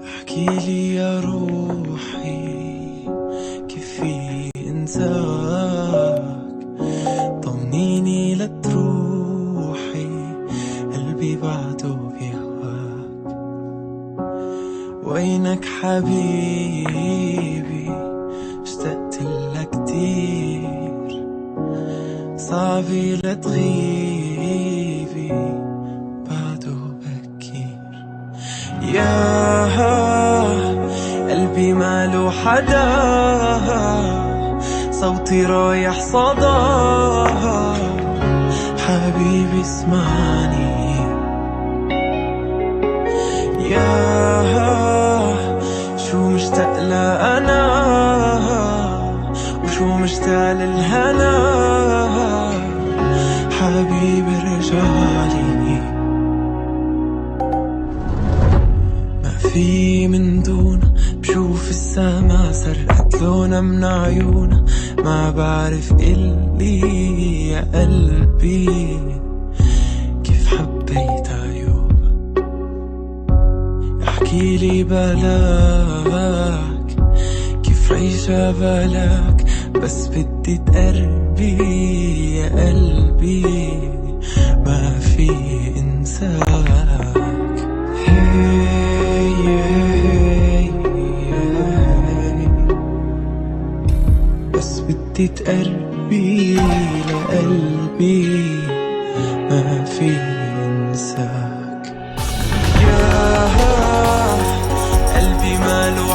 احكيلي يا روحي كيف في انساك، طمنيني لا تروحي قلبي بعده بيهواك. وينك حبيبي اشتقت لك كتير، صعبي لا تغيبي بعده بكير. يا قلبي ماله حدا، صوتي رايح صدى، حبيبي اسمعني. يا شو مشتاق لأنا وشو مشتاق للهنا، حبيبي رجالي. ما في من دونه بشوف السما سرقت لونا من عيونا، ما بعرف إلي يا قلبي كيف حبيت عيوبها. احكيلي بلاك كيف عيشة بلاك، بس بدي تقربي يا قلبي ما في انساك. بس بدي تقربي لقلبي ما في انساك. يا قلبي ماله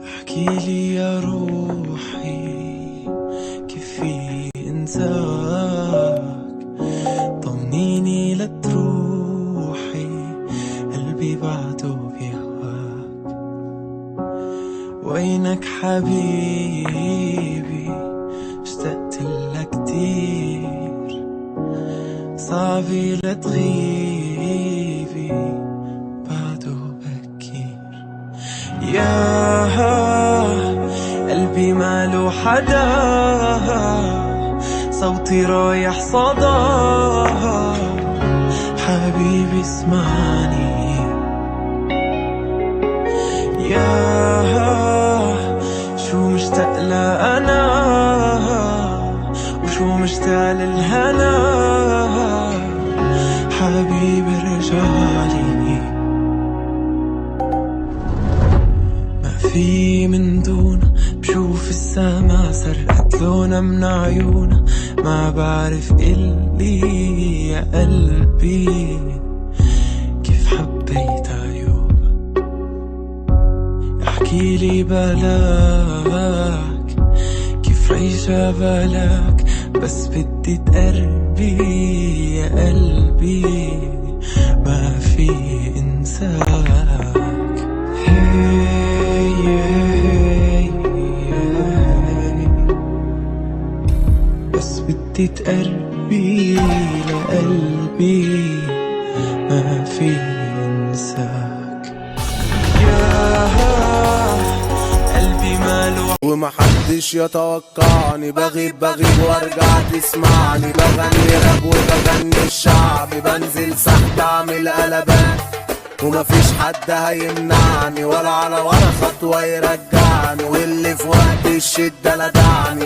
احكيلي يا روحي كيف في انساك، طمنيني لا تروحي قلبي بعده بيهواك. وينك حبيبي اشتقت لك كتير، صعبي لا تغيبي بعده بكير. يا قلبي ماله حدا، صوتي رايح صدى، حبيبي اسمعني. يا شو مشتاق لأنا وشو مشتاق للهنا، حبيبي رجالي. ما في من دونه بشوف السما سرقت لونا من عيونا، ما بعرف إلي يا قلبي كيف حبيت عيوبها. احكيلي بلاك كيف عيشة بلاك، بس بدي تقربي يا قلبي ما في انساك. بس بدي تقربي لقلبي ما في انساك. يا قلبي ماله ومحدش يتوقعني، بغيب وارجع تسمعني، بغني راب وبغني الشعب، بنزل سحب اعمل قلبان، ومفيش حد هيمنعني ولا على ولا خطوة يرجعني، واللي في وقت الشدة لدعني